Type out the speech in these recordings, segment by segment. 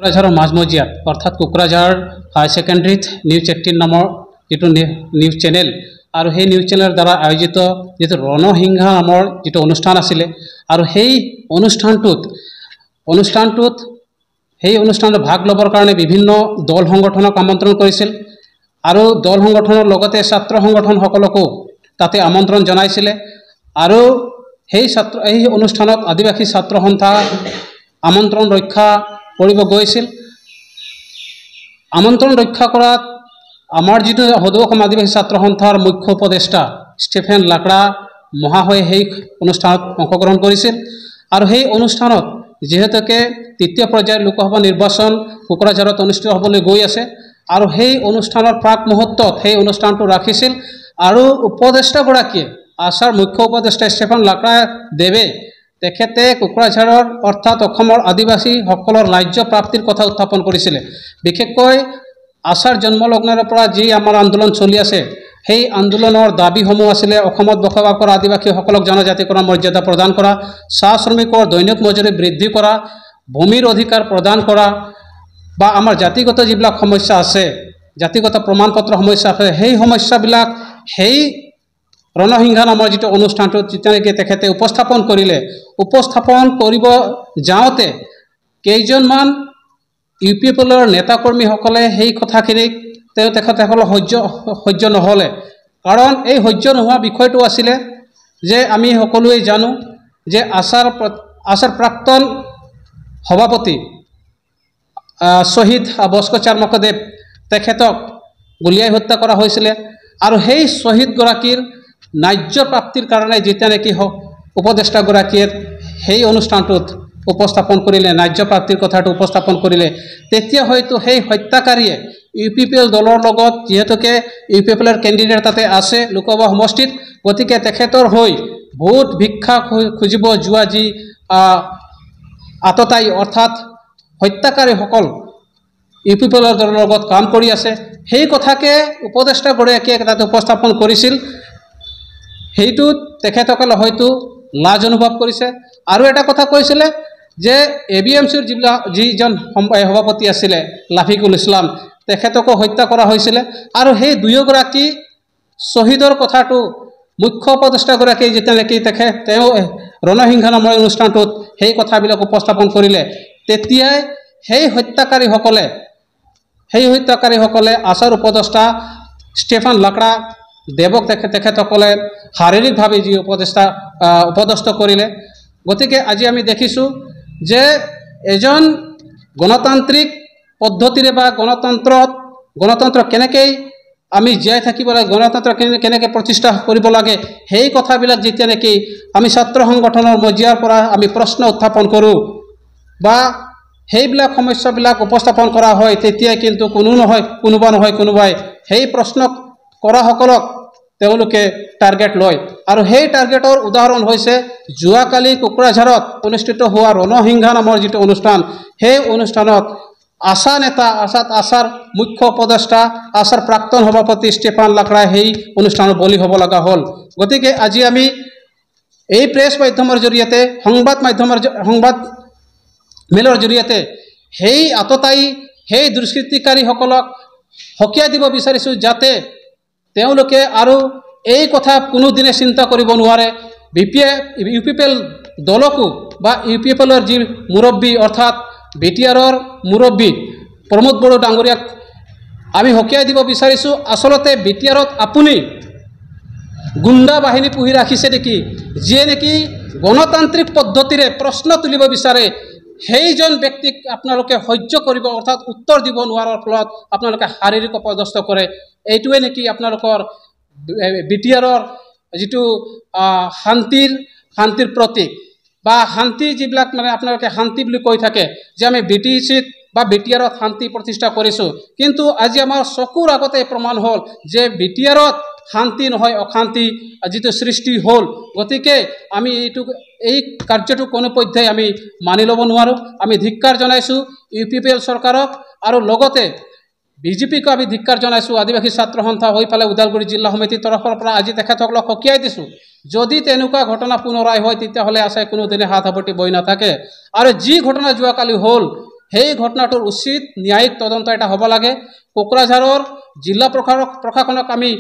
কোকৰাঝাৰৰ মাজমজিয়াত অৰ্থাৎ কোকৰাঝাৰ হাই ছেকেণ্ডেৰীত নিউজ 18 নামৰ যিটো নিউজ চেনেল আৰু সেই নিউজ চেনেলৰ দ্বাৰা আয়োজিত যিটো ৰণসিংহা নামৰ যিটো অনুষ্ঠান আছিলে আৰু সেই অনুষ্ঠানত ভাগ ল'বৰ কাৰণে বিভিন্ন দল সংগঠনক আমন্ত্ৰণ কৰিছিল আৰু দল সংগঠনৰ লগতে ছাত্ৰ সংগঠনসকলকো তাতে আমন্ত্ৰণ জনাইছিলে আৰু এই অনুষ্ঠানত আদিবাসী ছাত্ৰ সন্থা আমন্ত্ৰণ ৰক্ষা কৰিব গৈছিল। আমন্ত্ৰণ ৰক্ষা কৰাত আমাৰ যিটো সদৌ অসম আদিবাসী ছাত্ৰ সন্থাৰ মুখ্য উপদেষ্টা ষ্টিফেন লাকৰা মহাশয়ে সেই অনুষ্ঠানত অংশগ্ৰহণ কৰিছিল আৰু সেই অনুষ্ঠানত যিহেতুকে তৃতীয় পৰ্যায়ৰ লোকসভা নিৰ্বাচন কোকৰাঝাৰত অনুষ্ঠিত হ'বলৈ গৈ আছে আৰু সেই অনুষ্ঠানৰ প্ৰাক মুহূৰ্তত সেই অনুষ্ঠানটো ৰাখিছিল আৰু উপদেষ্টাগৰাকীয়ে আছাৰ মুখ্য উপদেষ্টা ষ্টিফেন লাকৰা দেৱে তেখেতে কোকৰাঝাৰৰ অৰ্থাৎ অসমৰ আদিবাসীসকলৰ ৰাজ্য প্ৰাপ্তিৰ কথা উত্থাপন কৰিছিলে। বিশেষকৈ আছাৰ জন্মলগ্নৰ পৰা যি আমাৰ আন্দোলন চলি আছে সেই আন্দোলনৰ দাবীসমূহ আছিলে অসমত বসবাস কৰা আদিবাসীসকলক জনজাতিকৰণ মৰ্যাদা প্ৰদান কৰা, চাহ শ্ৰমিকৰ দৈনিক মজুৰি বৃদ্ধি কৰা, ভূমিৰ অধিকাৰ প্ৰদান কৰা বা আমাৰ জাতিগত যিবিলাক সমস্যা আছে, জাতিগত প্ৰমাণপত্ৰ সমস্যা আছে, সেই সমস্যাবিলাক সেই ৰণসিংহা নামৰ যিটো অনুষ্ঠানটোত যেতিয়ালৈকে তেখেতে উপস্থাপন কৰিব যাওঁতে কেইজনমান UPPৰ নেতাকৰ্মীসকলে সেই কথাখিনিক তেখেতসকলৰ সহ্য নহ'লে, কাৰণ এই সহ্য নোহোৱা বিষয়টো আছিলে যে আমি সকলোৱে জানো যে আছাৰ প্ৰাক্তন সভাপতি শ্বহীদ বস্কো চাৰ্মাকদেৱ তেখেতক গুলীয়াই হত্যা কৰা হৈছিলে আৰু সেই শ্বহীদগৰাকীৰ ন্যায্য প্ৰাপ্তিৰ কাৰণে যেতিয়া নেকি উপদেষ্টাগৰাকীয়ে সেই অনুষ্ঠানটোত উপস্থাপন কৰিলে, ন্যায্য প্ৰাপ্তিৰ কথাটো উপস্থাপন কৰিলে, তেতিয়া হয়তো সেই হত্যাকাৰীয়ে UPPL দলৰ লগত যিহেতুকে UPPলৰ কেণ্ডিডেট তাতে আছে লোকসভা সমষ্টিত, গতিকে তেখেতৰ হৈ ভোট ভিক্ষা খুজিব যোৱা যি আততায়ী অৰ্থাৎ হত্যাকাৰীসকল UPPলৰ দলৰ লগত কাম কৰি আছে, সেই কথাকে উপদেষ্টাগৰাকীয়ে তাতে উপস্থাপন কৰিছিল। সেইটোত তেখেতসকলে হয়তো লাজ অনুভৱ কৰিছে আৰু এটা কথা কৈছিলে যে ABMCৰ যিজন সভাপতি আছিলে লাফিকুল ইছলাম তেখেতকো হত্যা কৰা হৈছিলে আৰু সেই দুয়োগৰাকী শ্বহীদৰ কথাটো মুখ্য উপদেষ্টাগৰাকীয়ে যেতিয়া নেকি তেওঁ ৰণসিংহা নামৰ অনুষ্ঠানটোত সেই কথাবিলাক উপস্থাপন কৰিলে, তেতিয়াই সেই হত্যাকাৰীসকলে আছাৰ উপদেষ্টা ষ্টিফেন লাকৰা দেৱক তেখেতসকলে শাৰীৰিকভাৱে যি উপদস্থ কৰিলে। গতিকে আজি আমি দেখিছোঁ যে এজন গণতান্ত্ৰিক পদ্ধতিৰে বা গণতন্ত্ৰ কেনেকৈ আমি জীয়াই থাকিব লাগে, গণতন্ত্ৰ কেনেকৈ প্ৰতিষ্ঠা কৰিব লাগে, সেই কথাবিলাক যেতিয়া নেকি আমি ছাত্ৰ সংগঠনৰ মজিয়াৰ পৰা আমি প্ৰশ্ন উত্থাপন কৰোঁ বা সেইবিলাক সমস্যাবিলাক উপস্থাপন কৰা হয়, তেতিয়াই কিন্তু কোনোবাই সেই প্ৰশ্ন কৰাসকলক তেওঁলোকে টাৰ্গেট লয় আৰু সেই টাৰ্গেটৰ উদাহৰণ হৈছে যোৱাকালি কোকৰাঝাৰত অনুষ্ঠিত হোৱা ৰণসিংহা নামৰ যিটো অনুষ্ঠান, সেই অনুষ্ঠানত আছাৰ মুখ্য উপদেষ্টা আছাৰ প্ৰাক্তন সভাপতি ষ্টিফেন লাকৰা সেই অনুষ্ঠানত বলি হ'ব লগা হ'ল। গতিকে আজি আমি এই প্ৰেছ মাধ্যমৰ জৰিয়তে সংবাদ মেলৰ জৰিয়তে সেই আততায়ী সেই দুষ্কৃতিকাৰীসকলক সকীয়াই দিব বিচাৰিছোঁ যাতে তেওঁলোকে আৰু এই কথা কোনোদিনে চিন্তা কৰিব নোৱাৰে। UPPL দলকো বা UPPলৰ যি মুৰব্বী অৰ্থাৎ BTRৰ মুৰব্বী প্ৰমোদ বড়ো ডাঙৰীয়াক আমি সকীয়াই দিব বিচাৰিছোঁ, আচলতে BTRত আপুনি গুণ্ডা বাহিনী পুহি ৰাখিছে নেকি, যিয়ে নেকি গণতান্ত্ৰিক পদ্ধতিৰে প্ৰশ্ন তুলিব বিচাৰে, সেইজন ব্যক্তিক আপোনালোকে সহ্য কৰিব অৰ্থাৎ উত্তৰ দিব নোৱাৰাৰ ফলত আপোনালোকে শাৰীৰিক অপদস্থ কৰে। এইটোৱে নেকি আপোনালোকৰ BTRৰ যিটো শান্তিৰ প্ৰতীক বা শান্তি যিবিলাক মানে আপোনালোকে শান্তি বুলি কৈ থাকে যে আমি BTCত বা BTRত শান্তি প্ৰতিষ্ঠা কৰিছোঁ, কিন্তু আজি আমাৰ চকুৰ আগতে প্ৰমাণ হ'ল যে BTRত শান্তি নহয় অশান্তি যিটো সৃষ্টি হ'ল। গতিকে আমি এই কাৰ্যটো কোনোপধ্যেই আমি মানি ল'ব নোৱাৰোঁ। আমি ধিক্কাৰ জনাইছোঁ UPPL চৰকাৰক আৰু লগতে BJPকো আমি ধিক্কাৰ জনাইছোঁ। আদিবাসী ছাত্ৰ সন্থা হৈ পেলাই ওদালগুৰি জিলা সমিতিৰ তৰফৰ পৰা আজি তেখেতসকলক সকীয়াই দিছোঁ, যদি তেনেকুৱা ঘটনা পুনৰাই হয় তেতিয়াহ'লে আছাই কোনোদিনে হাত সাৱটি বহি নাথাকে আৰু যি ঘটনা যোৱাকালি হ'ল সেই ঘটনাটোৰ উচিত ন্যায়িক তদন্ত এটা হ'ব লাগে। কোকৰাঝাৰৰ জিলা প্ৰশাসনক আমি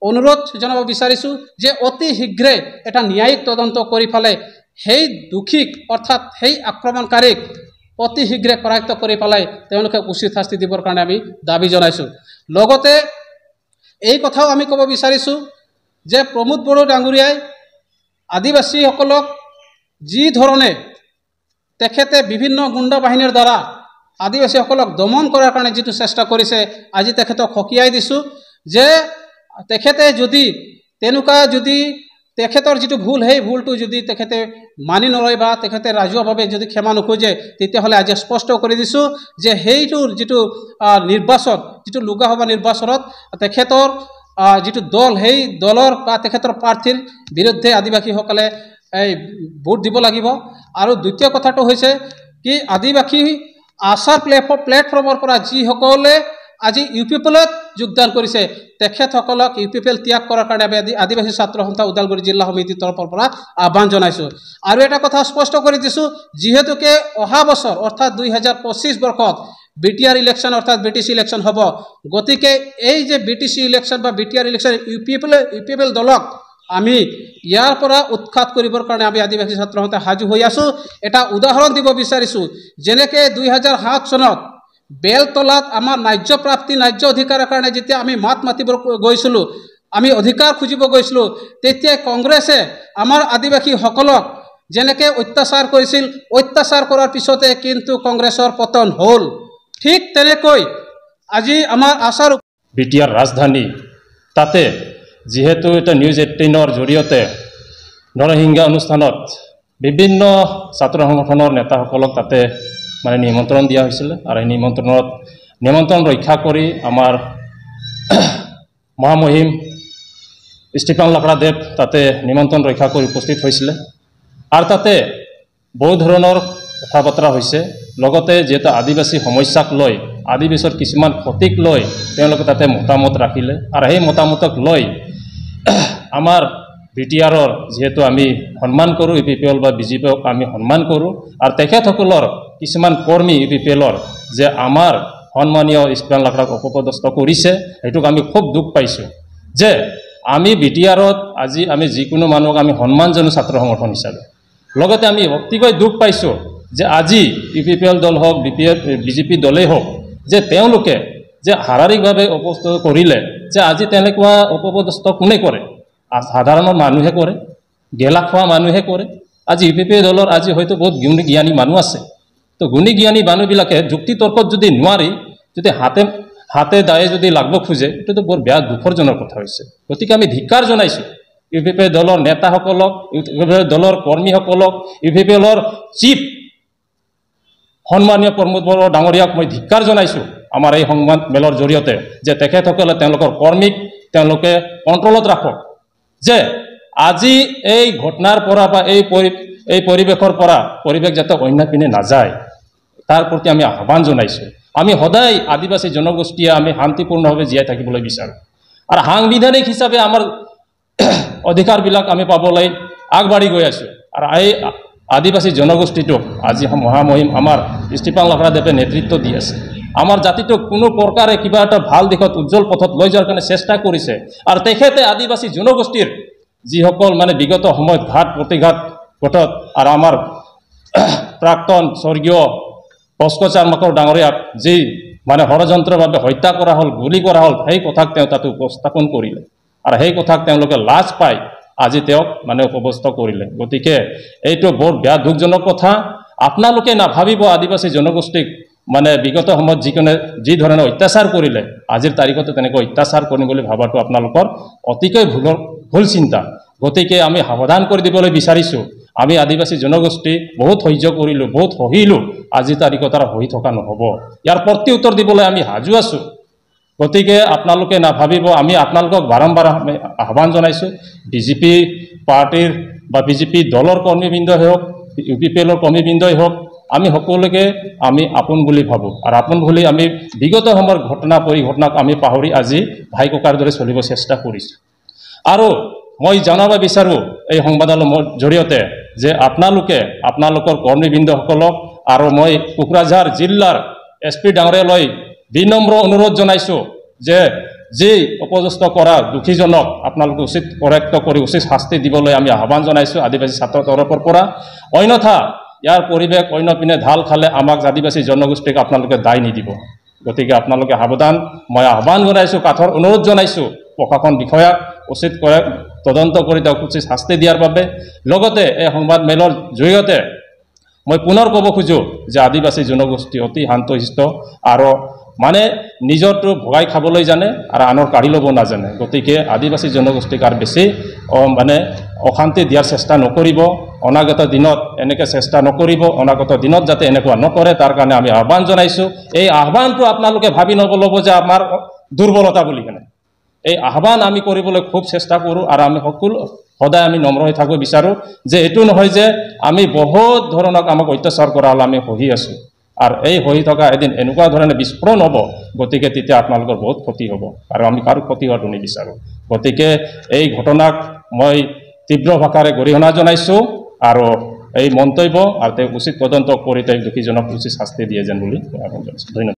অনুৰোধ জনাব বিচাৰিছোঁ যে অতি শীঘ্ৰে এটা ন্যায়িক তদন্ত কৰি পেলাই সেই দোষীক অৰ্থাৎ সেই আক্ৰমণকাৰীক অতি শীঘ্ৰে কৰায়ত্ব কৰি পেলাই তেওঁলোকে উচিত শাস্তি দিবৰ কাৰণে আমি দাবী জনাইছোঁ। লগতে এই কথাও আমি ক'ব বিচাৰিছোঁ যে প্ৰমোদ বড়ো ডাঙৰীয়াই আদিবাসীসকলক যি ধৰণে তেখেতে বিভিন্ন গুণ্ডা বাহিনীৰ দ্বাৰা আদিবাসীসকলক দমন কৰাৰ কাৰণে যিটো চেষ্টা কৰিছে, আজি তেখেতক সকীয়াই দিছোঁ যে তেখেতে যদি তেনেকুৱা যদি তেখেতৰ যিটো ভুল সেই ভুলটো যদি তেখেতে মানি নলয় বা তেখেতে ৰাজহুৱাভাৱে যদি ক্ষমা নোখোজে, তেতিয়াহ'লে আজি স্পষ্ট কৰি দিছোঁ যে সেইটোৰ যিটো নিৰ্বাচন, যিটো লোকসভা নিৰ্বাচনত তেখেতৰ যিটো দল, সেই দলৰ বা তেখেতৰ প্ৰাৰ্থীৰ বিৰুদ্ধে আদিবাসীসকলে এই ভোট দিব লাগিব। আৰু দ্বিতীয় কথাটো হৈছে কি, আদিবাসী আচাৰ প্লেটফৰ্মৰ পৰা যিসকলে আজি UPPLত যোগদান কৰিছে, তেখেতসকলক UPPL ত্যাগ কৰাৰ কাৰণে আমি আদিবাসী ছাত্ৰ সন্থা ওদালগুৰি জিলা সমিতিৰ তৰফৰ পৰা আহ্বান জনাইছোঁ। আৰু এটা কথা স্পষ্ট কৰি দিছোঁ, যিহেতুকে অহা বছৰ অৰ্থাৎ 2025 বৰ্ষত BTR ইলেকশ্যন অৰ্থাৎ BTC ইলেকশ্যন হ'ব, গতিকে এই যে BTC ইলেকশ্যন বা BTR ইলেকশ্যন UPPL দলক আমি ইয়াৰ পৰা উৎখাত কৰিবৰ কাৰণে আমি আদিবাসী ছাত্ৰ সন্থা সাজু হৈ আছোঁ। এটা উদাহৰণ দিব বিচাৰিছোঁ, যেনেকৈ 2007 চনত বেলতলাত আমাৰ ন্যায্য প্ৰাপ্তি, ন্যায্য অধিকাৰৰ কাৰণে যেতিয়া আমি মাত মাতিব গৈছিলোঁ, আমি অধিকাৰ খুজিব গৈছিলোঁ, তেতিয়া কংগ্ৰেছে আমাৰ আদিবাসীসকলক যেনেকৈ অত্যাচাৰ কৰিছিল, অত্যাচাৰ কৰাৰ পিছতে কিন্তু কংগ্ৰেছৰ পতন হ'ল। ঠিক তেনেকৈ আজি আমাৰ আচাৰ BTR ৰাজধানী তাতে যিহেতু এটা নিউজ 18ৰ জৰিয়তে নৰসিংহা অনুষ্ঠানত বিভিন্ন ছাত্ৰ সংগঠনৰ নেতাসকলক তাতে মানে নিমন্ত্ৰণ দিয়া হৈছিল। আৰু এই নিমন্ত্ৰণ ৰক্ষা কৰি আমাৰ মহামহিম ষ্টিফেন লাকৰাদেৱ তাতে নিমন্ত্ৰণ ৰক্ষা কৰি উপস্থিত হৈছিলে। আৰু তাতে বহু ধৰণৰ কথা বতৰা হৈছে। লগতে যিহেতু আদিবাসী সমস্যাক লৈ, আদিবাসীৰ কিছুমান ক্ষতিক লৈ তেওঁলোকে তাতে মতামত ৰাখিলে। আৰু সেই মতামতক লৈ আমাৰ BTRৰ যিহেতু আমি সন্মান কৰোঁ, UPPL বা BJPক আমি সন্মান কৰোঁ, আৰু তেখেতসকলৰ কিছুমান কৰ্মী UPPLৰ যে আমাৰ সন্মানীয় ষ্টিফেন লাকৰাক অপদস্থ কৰিছে, সেইটোক আমি খুব দুখ পাইছোঁ। যে আমি BTRত আজি আমি যিকোনো মানুহক আমি সন্মান জানো ছাত্ৰ সংগঠন হিচাপে। লগতে আমি অতিকৈ দুখ পাইছোঁ যে আজি UPPL দল হওক, BJP দলেই হওক, যে তেওঁলোকে যে শাৰীৰিকভাৱে অপদস্থ কৰিলে, যে আজি তেনেকুৱা অপদস্থ কোনে কৰে? সাধাৰণ মানুহে কৰে, গেলা খোৱা মানুহে কৰে। আজি UPPL দলৰ আজি হয়তো বহুত গুণী জ্ঞানী মানুহ আছে। তো গুণী জ্ঞানী মানুহবিলাকে যুক্তি তৰ্কত যদি নোৱাৰি, যদি হাতে দায়ে যদি লাগব খোজে, এইটোতো বৰ বেয়া দুখৰজনক কথা হৈছে। গতিকে আমি ধিক্কাৰ জনাইছোঁ UPPL দলৰ নেতাসকলক, UPPL দলৰ কৰ্মীসকলক, UPPLৰ চিফ সন্মানীয় প্ৰমোদ বড়ো ডাঙৰীয়াক মই ধিক্কাৰ জনাইছোঁ আমাৰ এই সংবাদ মেলৰ জৰিয়তে, যে তেখেতসকলে তেওঁলোকৰ কৰ্মীক তেওঁলোকে কণ্ট্ৰলত ৰাখক। যে আজি এই ঘটনাৰ পৰা বা এই পৰিৱেশৰ পৰা পৰিৱেশ যাতে অন্য পিনে নাযায়, তাৰ প্ৰতি আমি আহ্বান জনাইছোঁ। আমি সদায় আদিবাসী জনগোষ্ঠীয়ে আমি শান্তিপূৰ্ণভাৱে জীয়াই থাকিবলৈ বিচাৰোঁ। আৰু সাংবিধানিক হিচাপে আমাৰ অধিকাৰবিলাক আমি পাবলৈ আগবাঢ়ি গৈ আছোঁ। আৰু এই আদিবাসী জনগোষ্ঠীটোক আজি মহামহিম আমাৰ ষ্টিফেন লাকৰাদেৱে নেতৃত্ব দি আছে। আমাৰ জাতিটোক কোনো প্ৰকাৰে কিবা এটা ভাল দিশত উজ্জ্বল পথত লৈ যোৱাৰ কাৰণে চেষ্টা কৰিছে। আৰু তেখেতে আদিবাসী জনগোষ্ঠীৰ যিসকল মানে বিগত সময়ত ঘাত প্ৰতিঘাত ঘটত, আৰু আমাৰ প্ৰাক্তন স্বৰ্গীয় ভাস্কৰ চাৰ্মাকৰ ডাঙৰীয়াক যি মানে ষড়যন্ত্ৰভাৱে হত্যা কৰা হ'ল, গুলি কৰা হ'ল, সেই কথাক তেওঁ তাতে উপস্থাপন কৰিলে। আৰু সেই কথাক তেওঁলোকে লাজ পাই আজি তেওঁক মানে উপৱস্ত কৰিলে। গতিকে এইটো বৰ বেয়া দুখজনক কথা। আপোনালোকে নাভাবিব আদিবাসী জনগোষ্ঠীক মানে বিগত সময়ত যি ধৰণে অত্যাচাৰ কৰিলে, আজিৰ তাৰিখতে তেনেকৈ অত্যাচাৰ কৰিম বুলি ভাবাটো আপোনালোকৰ অতিকৈ ভুল চিন্তা। গতিকে আমি সাৱধান কৰি দিবলৈ বিচাৰিছোঁ। আমি আদিবাসী জনগোষ্ঠী বহুত সহ্য কৰিলোঁ, বহুত সহিলোঁ, আজিৰ তাৰিখত আৰু সহি থকা নহ'ব। ইয়াৰ প্ৰতি উত্তৰ দিবলৈ আমি সাজু আছোঁ। গতিকে আপোনালোকে নাভাবিব, আমি আপোনালোকক বাৰম্বাৰ আহ্বান জনাইছোঁ, BJP পাৰ্টিৰ বা BJP দলৰ কৰ্মীবৃন্দই হওক, UPPLৰ কৰ্মীবৃন্দই হওক, আমি সকলোকে আমি আপোন বুলি ভাবোঁ। আৰু আপোন বুলি আমি বিগত সময়ৰ ঘটনা পৰিঘটনাক আমি পাহৰি আজি ভাই ককাৰ দৰে চলিব চেষ্টা কৰিছোঁ। আৰু মই জনাব বিচাৰোঁ এই সংবাদৰ জৰিয়তে যে আপোনালোকে আপোনালোকৰ কৰ্মীবৃন্দসকলক আৰু মই কোকৰাঝাৰ জিলাৰ SP ডাঙৰীয়ালৈ বিনম্ৰ অনুৰোধ জনাইছোঁ যে যি অপযস্ত কৰা দুখীজনক আপোনালোকে উচিত কৰেক্ট কৰি উচিত শাস্তি দিবলৈ আমি আহ্বান জনাইছোঁ আদিবাসী ছাত্ৰৰ তৰফৰ পৰা। অন্যথা ইয়াৰ পৰিৱেশ অন্য পিনে ঢাল খালে আমাক আদিবাসী জনগোষ্ঠীক আপোনালোকে দায় নিদিব। গতিকে আপোনালোকে সাৱধান। মই আহ্বান জনাইছোঁ, কাঠৰ অনুৰোধ জনাইছোঁ প্ৰশাসন বিষয়াক উচিত তদন্ত কৰি তেওঁক উচিত শাস্তি দিয়াৰ বাবে। লগতে এই সংবাদ মেলৰ জৰিয়তে মই পুনৰ ক'ব খোজোঁ যে আদিবাসী জনগোষ্ঠী অতি শান্তশিষ্ট আৰু মানে নিজৰটো ভগাই খাবলৈ জানে আৰু আনৰ কাঢ়ি ল'ব নাজানে। গতিকে আদিবাসী জনগোষ্ঠীক আৰু বেছি মানে অশান্তি দিয়াৰ চেষ্টা নকৰিব। অনাগত দিনত এনেকৈ চেষ্টা নকৰিব। অনাগত দিনত যাতে এনেকুৱা নকৰে তাৰ কাৰণে আমি আহ্বান জনাইছোঁ। এই আহ্বানটো আপোনালোকে ভাবি নল'ব যে আমাৰ দুৰ্বলতা বুলি কেনে। এই আহ্বান আমি কৰিবলৈ খুব চেষ্টা কৰোঁ আৰু আমি সকলো সদায় আমি নম্ৰ হৈ থাকিব বিচাৰোঁ যে এইটো নহয় যে আমি বহুত ধৰণক আমাক অত্যাচাৰ কৰা হ'লে আমি সহি আছোঁ আৰু এই সহি থকা এদিন এনেকুৱা ধৰণে বিস্ফোৰণ হ'ব। গতিকে তেতিয়া আপোনালোকৰ বহুত ক্ষতি হ'ব আৰু আমি কাৰো ক্ষতি হোৱাটো নিবিচাৰোঁ। গতিকে এই ঘটনাক মই তীব্ৰ ভাষাৰে গৰিহণা জনাইছোঁ আৰু এই মন্তব্য আৰু তেওঁ উচিত তদন্ত কৰি তেওঁ দোষীজনক উচিত শাস্তি দিয়ে যেন বুলি আহ্বান জনাইছোঁ। ধন্যবাদ।